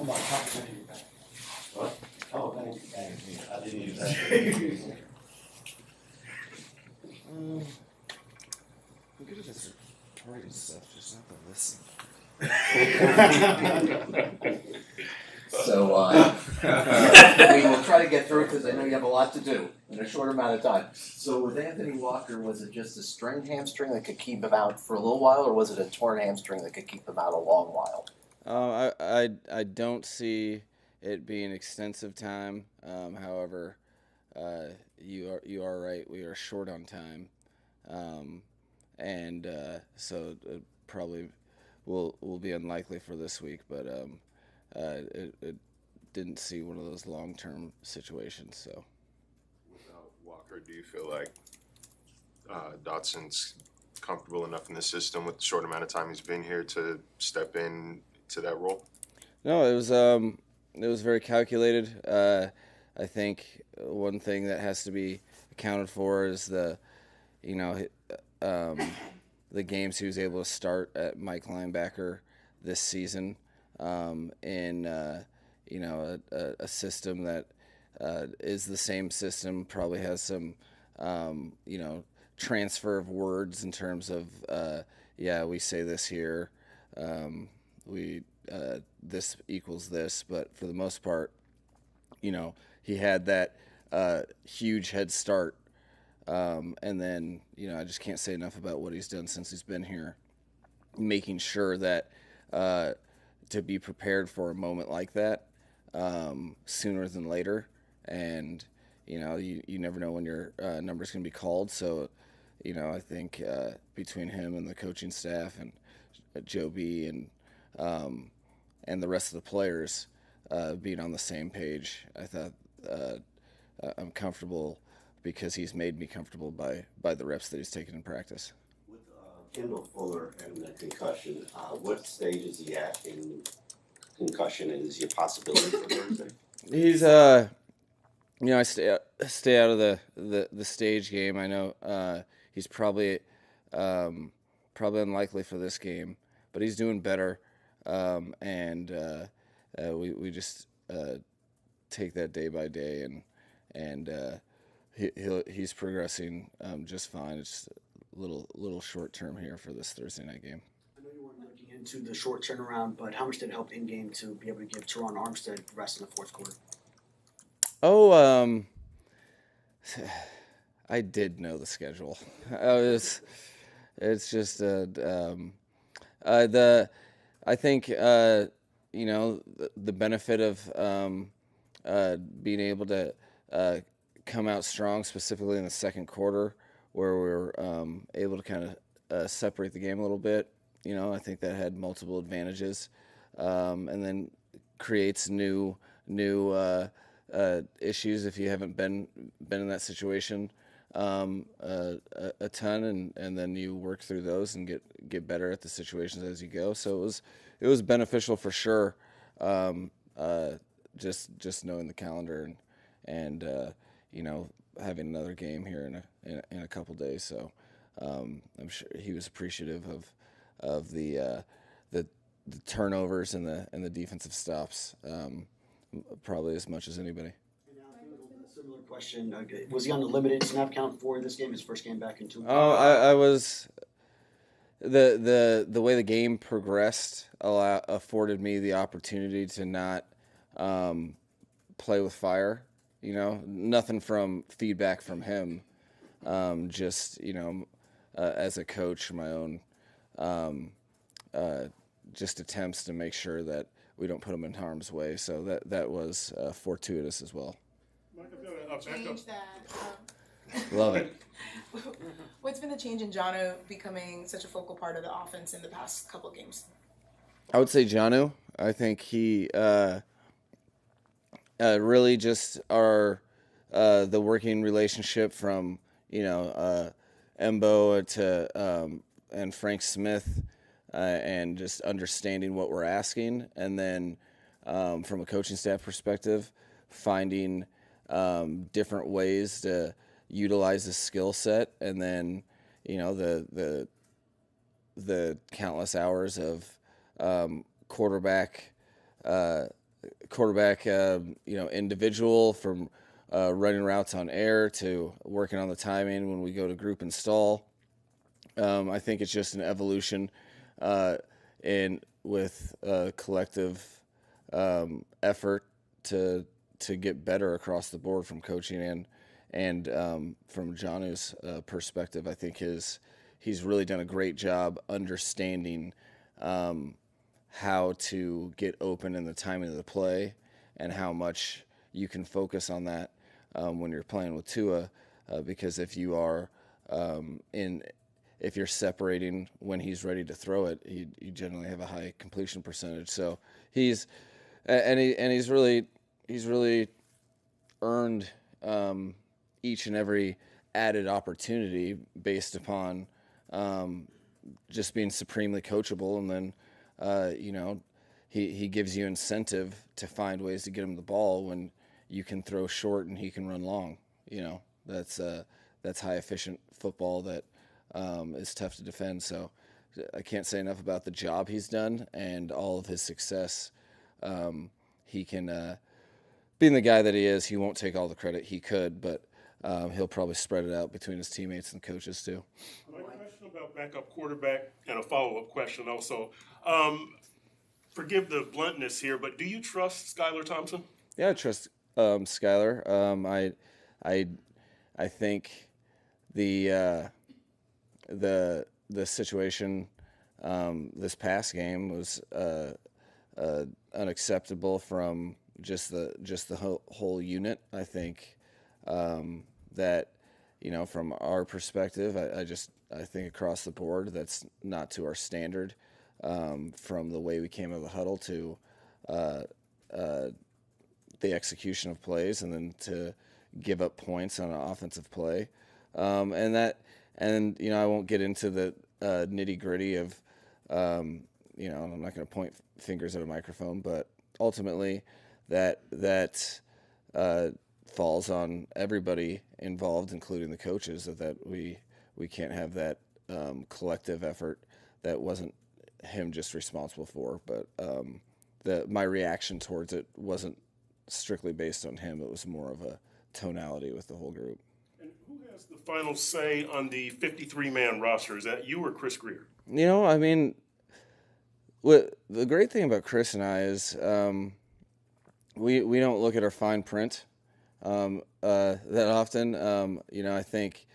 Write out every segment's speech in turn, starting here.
Come on, opportunity back. What? Oh, thank you. I didn't use that. I'm good at this recording stuff, just not the listening. So we will try to get through it because I know you have a lot to do in a short amount of time. So with Anthony Walker, was it just a strained hamstring that could keep him out for a little while, or was it a torn hamstring that could keep him out a long while? I don't see it being extensive time. However, you are right. We are short on time, and so it probably will be unlikely for this week. But it didn't see one of those long-term situations. So without Walker, do you feel like Dotson's comfortable enough in the system with the short amount of time he's been here to step in to that role? No, it was very calculated. I think one thing that has to be accounted for is the games he was able to start at Mike linebacker this season in a system that is the same system, probably has some transfer of words in terms of we say this here, this equals this, but for the most part, he had that huge head start. And then, I just can't say enough about what he's done since he's been here, making sure that to be prepared for a moment like that sooner than later. And, you never know when your number's going to be called. So, I think between him and the coaching staff and Joe B and the rest of the players being on the same page, I thought I'm comfortable because he's made me comfortable by the reps that he's taken in practice. With Kendall Fuller and the concussion, what stage is he at in concussion, and is he a possibility for Thursday? He's I stay out of the stage game. I know he's probably unlikely for this game, but he's doing better, and we just take that day by day, and he's progressing just fine. It's a little short term here for this Thursday night game. I know you weren't looking into the short turnaround, but how much did it help in game to be able to give Teron Armstead rest in the fourth quarter? I did know the schedule. It's just I think the benefit of being able to come out strong, specifically in the second quarter, where we were able to kind of separate the game a little bit. I think that had multiple advantages, and then creates new issues if you haven't been in that situation a ton, and then you work through those and get better at the situations as you go. So it was beneficial for sure. Just knowing the calendar and having another game here in a couple days. So I'm sure he was appreciative of the turnovers and the defensive stops, probably as much as anybody. Similar question. Was he on the limited snap count for this game? His first game back in 2 months? Oh, I was. The way the game progressed afforded me the opportunity to not play with fire. Nothing from feedback from him. Just as a coach, my own just attempts to make sure that we don't put him in harm's way. So that was fortuitous as well. Change that. Love it. What's been the change in Jono becoming such a focal part of the offense in the past couple of games? I would say Jono. I think he really just the working relationship from Embo to and Frank Smith, and just understanding what we're asking, and then from a coaching staff perspective, finding different ways to utilize the skill set, and then the countless hours of quarterback quarterback, individual from running routes on air to working on the timing when we go to group install. I think it's just an evolution with a collective effort to get better across the board from coaching and from Jonu's perspective. I think he's really done a great job understanding how to get open in the timing of the play and how much you can focus on that when you're playing with Tua, because if you are if you're separating when he's ready to throw it, you generally have a high completion percentage. So he's really earned each and every added opportunity based upon just being supremely coachable, and then he gives you incentive to find ways to get him the ball when you can throw short and he can run long. That's high efficient football that is tough to defend. So I can't say enough about the job he's done and all of his success. He can, being the guy that he is, he won't take all the credit. He could, but he'll probably spread it out between his teammates and coaches too. My question about backup quarterback and a follow-up question also. Forgive the bluntness here, but do you trust Skylar Thompson? Yeah, I trust Skylar. I think the situation this past game was unacceptable from just the whole unit. I think that from our perspective, I think across the board that's not to our standard. From the way we came out of the huddle to the execution of plays, and then to give up points on an offensive play, and I won't get into the nitty gritty of I'm not going to point fingers at a microphone, but ultimately that falls on everybody involved, including the coaches, that we can't have that collective effort that wasn't him just responsible for, but my reaction towards it wasn't strictly based on him. It was more of a tonality with the whole group. And who has the final say on the 53-man roster? Is that you or Chris Greer? What the great thing about Chris and I is we don't look at our fine print that often. I think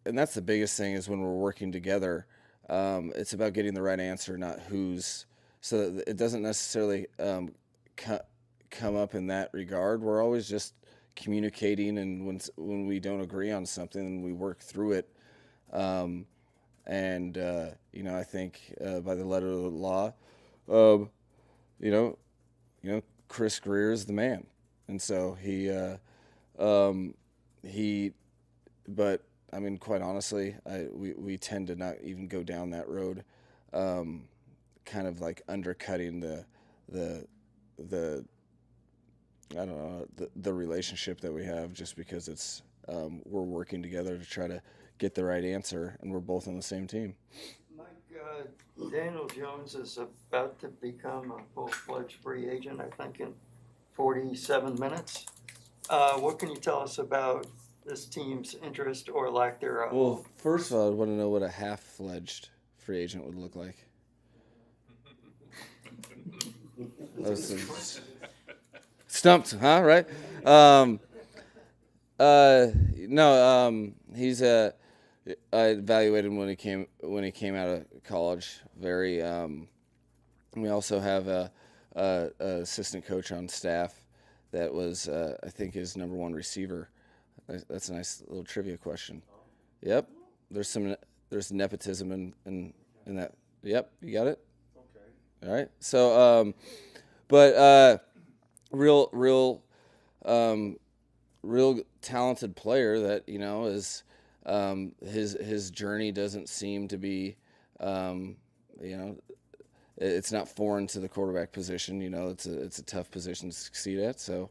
and that's the biggest thing is when we're working together, it's about getting the right answer, not who's. So that it doesn't necessarily come up in that regard. We're always just communicating, and when we don't agree on something, we work through it. I think by the letter of the law, Chris Greer is the man, and so but quite honestly, we tend to not even go down that road, kind of like undercutting the I don't know, the relationship that we have, just because it's we're working together to try to get the right answer, and we're both on the same team. Mike, Daniel Jones is about to become a full-fledged free agent, I think, in 47 minutes. What can you tell us about this team's interest or lack thereof? Well, first of all, I want to know what a half-fledged free agent would look like. Stumped, huh? Right? He's I evaluated him when he came out of college. Very. We also have a assistant coach on staff that was I think his number one receiver. That's a nice little trivia question. Yep. There's nepotism in that. Yep, you got it. Okay. All right. So, real talented player that is his journey doesn't seem to be it's not foreign to the quarterback position. It's a tough position to succeed at. So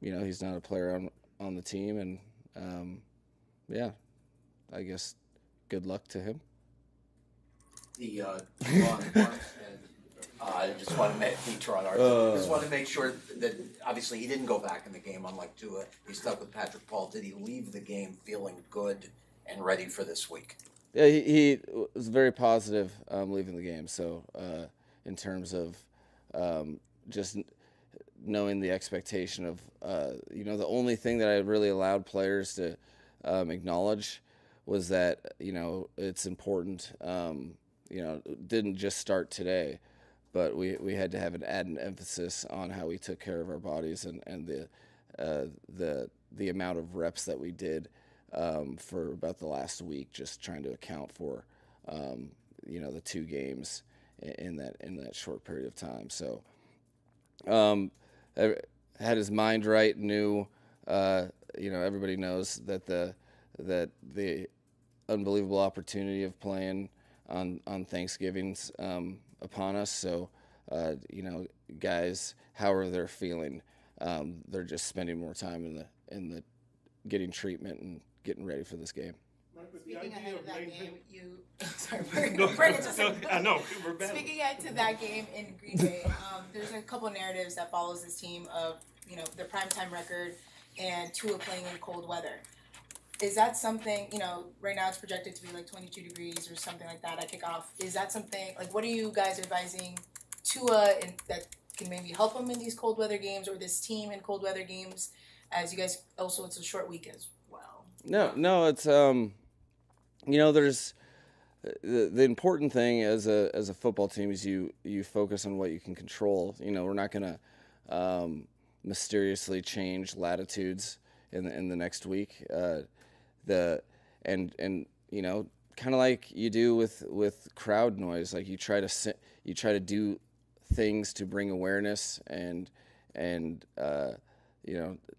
he's not a player on the team, and I guess good luck to him. the Teron Armstead. I just want to make Teron Armstead. Just want to make sure that obviously he didn't go back in the game, unlike Tua. He stuck with Patrick Paul. Did he leave the game feeling good and ready for this week? Yeah, he was very positive leaving the game. So in terms of just knowing the expectation of, the only thing that I really allowed players to acknowledge was that, it's important, didn't just start today, but we had to have an emphasis on how we took care of our bodies and the amount of reps that we did for about the last week, just trying to account for, the 2 games in that short period of time. So, had his mind right, knew, everybody knows that the unbelievable opportunity of playing on Thanksgiving's upon us. So, guys, however they're feeling, they're just spending more time in the getting treatment and getting ready for this game. Speaking ahead of that game, sorry, bring it just I know, we're bad. Speaking ahead to that game in Green Bay, there's a couple narratives that follows this team of, their primetime record and Tua playing in cold weather. Is that something, right now it's projected to be like 22 degrees or something like that at kickoff. Is that something, what are you guys advising Tua that can maybe help him in these cold weather games, or this team in cold weather games, as you guys, also it's a short week as well? No, it's, there's the important thing as a football team is you focus on what you can control. We're not going to mysteriously change latitudes in the next week. Kind of like you do with crowd noise, like you try to do things to bring awareness and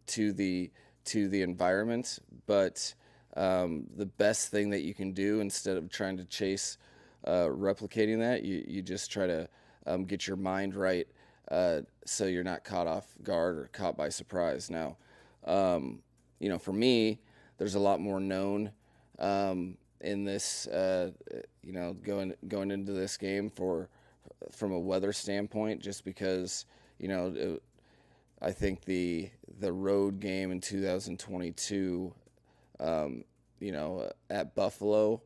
to the environment, but the best thing that you can do, instead of trying to chase replicating that, you just try to get your mind right, so you're not caught off guard or caught by surprise. Now, for me, there's a lot more known in this, going into this game from a weather standpoint, just because, I think the road game in 2022, at Buffalo,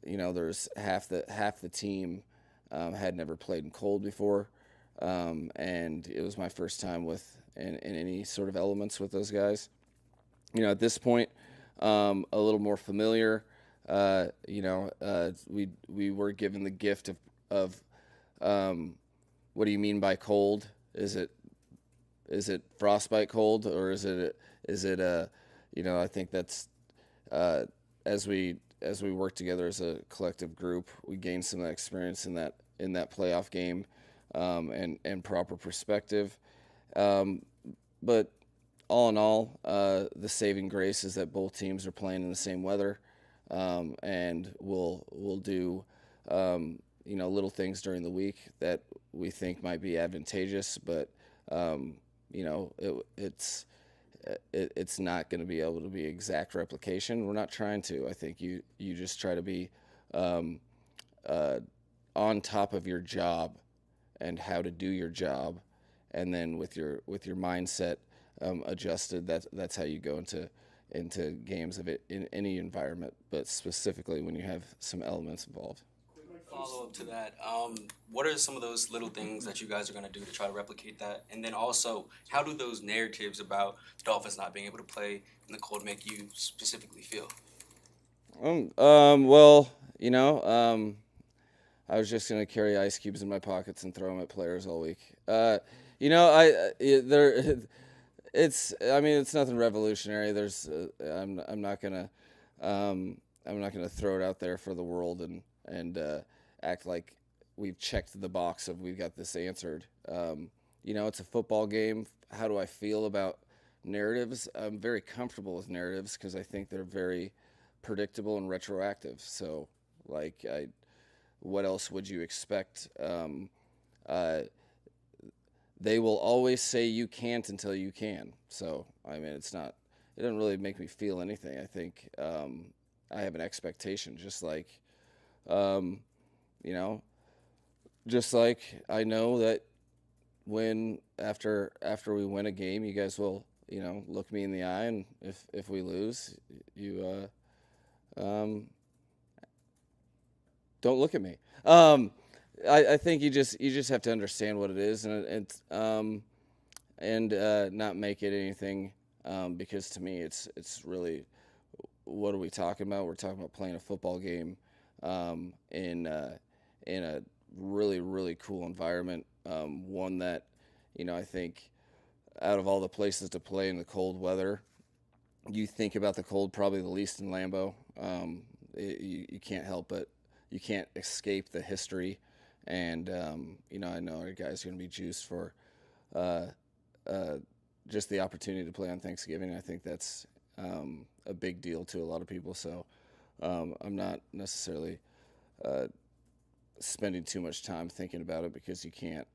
there's half the team had never played in cold before, and it was my first time in any sort of elements with those guys. At this point, a little more familiar. We were given the gift of what do you mean by cold? Is it frostbite cold, or is it I think that's as we work together as a collective group, we gain some experience in that playoff game, and proper perspective. But all in all, the saving grace is that both teams are playing in the same weather, and we'll do little things during the week that we think might be advantageous, but it's not going to be able to be exact replication. We're not trying to. I think you just try to be on top of your job and how to do your job, and then with your mindset adjusted, that's how you go into games of it in any environment, but specifically when you have some elements involved. Follow up to that, what are some of those little things that you guys are going to do to try to replicate that? And then also, how do those narratives about the Dolphins not being able to play in the cold make you specifically feel? I was just going to carry ice cubes in my pockets and throw them at players all week. It's nothing revolutionary. I'm not going to throw it out there for the world and act like we've checked the box of we've got this answered. It's a football game. How do I feel about narratives? I'm very comfortable with narratives because I think they're very predictable and retroactive. So, what else would you expect? They will always say you can't until you can. So, it doesn't really make me feel anything. I think I have an expectation, just like you know, just like I know that when after we win a game, you guys will, you know, look me in the eye, and if we lose, you don't look at me. I think you just have to understand what it is, and not make it anything, because to me it's really, what are we talking about? We're talking about playing a football game in a really cool environment, one that, you know, I think out of all the places to play in the cold weather, you think about the cold probably the least in Lambeau. You can't help but, you can't escape the history, and you know, I know our guys are going to be juiced for just the opportunity to play on Thanksgiving. I think that's a big deal to a lot of people. So I'm not necessarily spending too much time thinking about it, because you can't.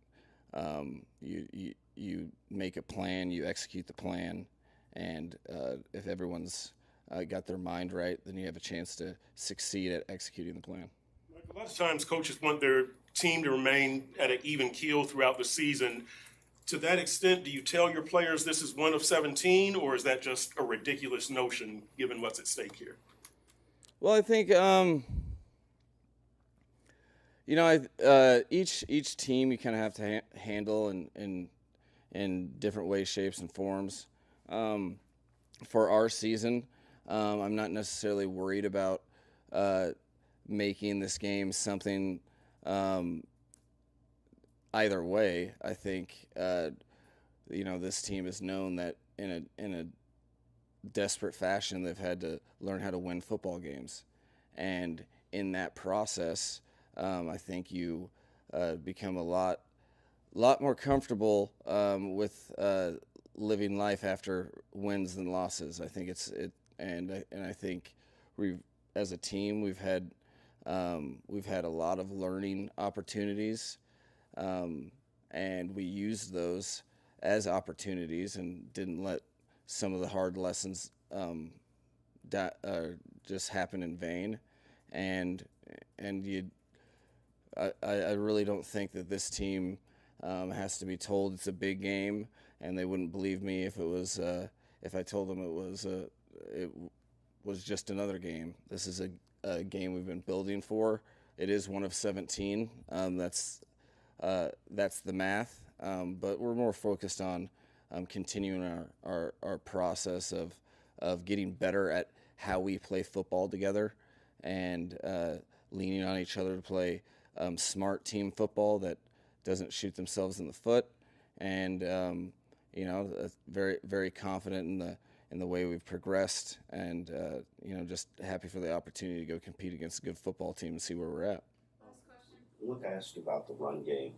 You make a plan, you execute the plan, and if everyone's got their mind right, then you have a chance to succeed at executing the plan. A lot of times coaches want their team to remain at an even keel throughout the season. To that extent, do you tell your players this is one of 17, or is that just a ridiculous notion given what's at stake here? Well, I think you know, each team you kind of have to handle in different ways, shapes, and forms. For our season, I'm not necessarily worried about making this game something either way. I think you know, this team has known that in a desperate fashion they've had to learn how to win football games, and in that process, I think you become a lot more comfortable with living life after wins than losses. I think and I think as a team we've had a lot of learning opportunities, and we used those as opportunities and didn't let some of the hard lessons just happen in vain. And I really don't think that this team has to be told it's a big game, and they wouldn't believe me if I told them it was just another game. This is a game we've been building for. It is one of 17. That's the math. But we're more focused on continuing our process of getting better at how we play football together, and leaning on each other to play smart team football that doesn't shoot themselves in the foot, and you know, very very confident in the way we've progressed, and you know, just happy for the opportunity to go compete against a good football team and see where we're at. I want to ask you about the run game.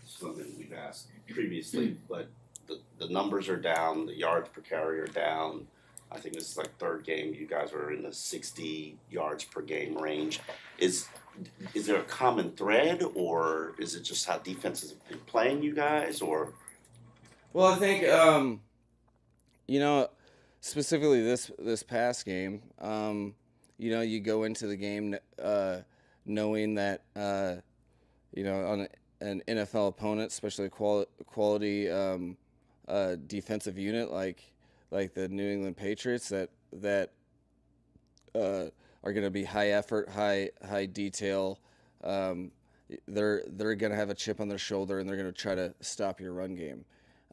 Something we've asked previously, but the numbers are down, the yards per carry are down. I think this is like third game you guys are in the 60 yards per game range. Is there a common thread, or is it just how defenses have been playing you guys, or? Well, I think you know, specifically this past game, you know, you go into the game knowing that you know, on an NFL opponent, especially a quality defensive unit like the New England Patriots, that are going to be high effort, high detail. They're going to have a chip on their shoulder, and they're going to try to stop your run game.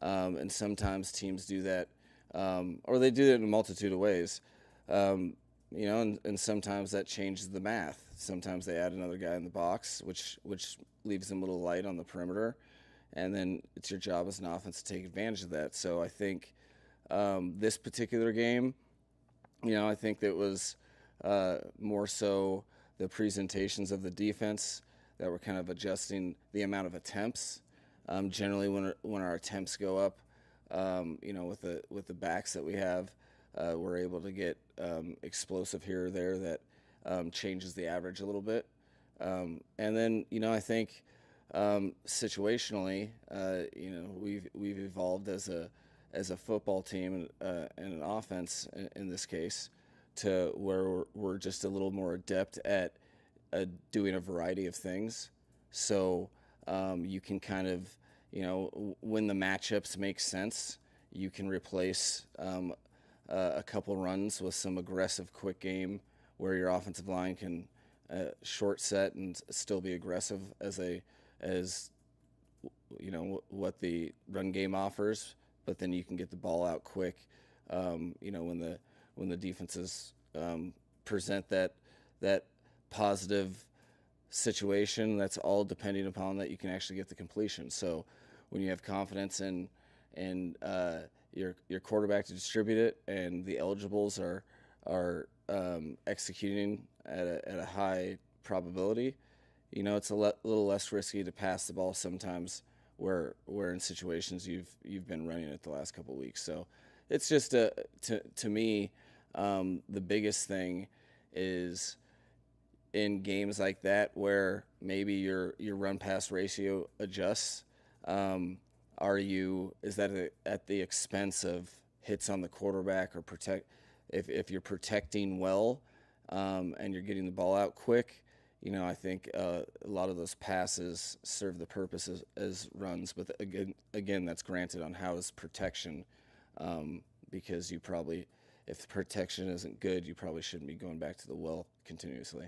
And sometimes teams do that, or they do it in a multitude of ways. You know, and sometimes that changes the math. Sometimes they add another guy in the box, which leaves them a little light on the perimeter, and then it's your job as an offense to take advantage of that. So I think this particular game, you know, I think that was more so the presentations of the defense that were kind of adjusting the amount of attempts. Generally, when our attempts go up, you know, with the backs that we have, we're able to get explosive here or there that changes the average a little bit. And then, you know, I think situationally, you know, we've evolved as a football team and an offense in this case, to where we're just a little more adept at doing a variety of things. So you can kind of, when the matchups make sense, you can replace a couple runs with some aggressive quick game where your offensive line can short set and still be aggressive as what the run game offers, but then you can get the ball out quick. When the defenses present that positive situation, that's all depending upon that you can actually get the completion. So when you have confidence in your quarterback to distribute it, and the eligibles are executing at a high probability, it's a little less risky to pass the ball sometimes where in situations you've been running it the last couple of weeks. So it's just to me, the biggest thing is in games like that where maybe your run pass ratio adjusts. Is that at the expense of hits on the quarterback, or if you're protecting well and you're getting the ball out quick? I think a lot of those passes serve the purpose as runs, but again, that's granted on how is protection, because if the protection isn't good, you probably shouldn't be going back to the well continuously.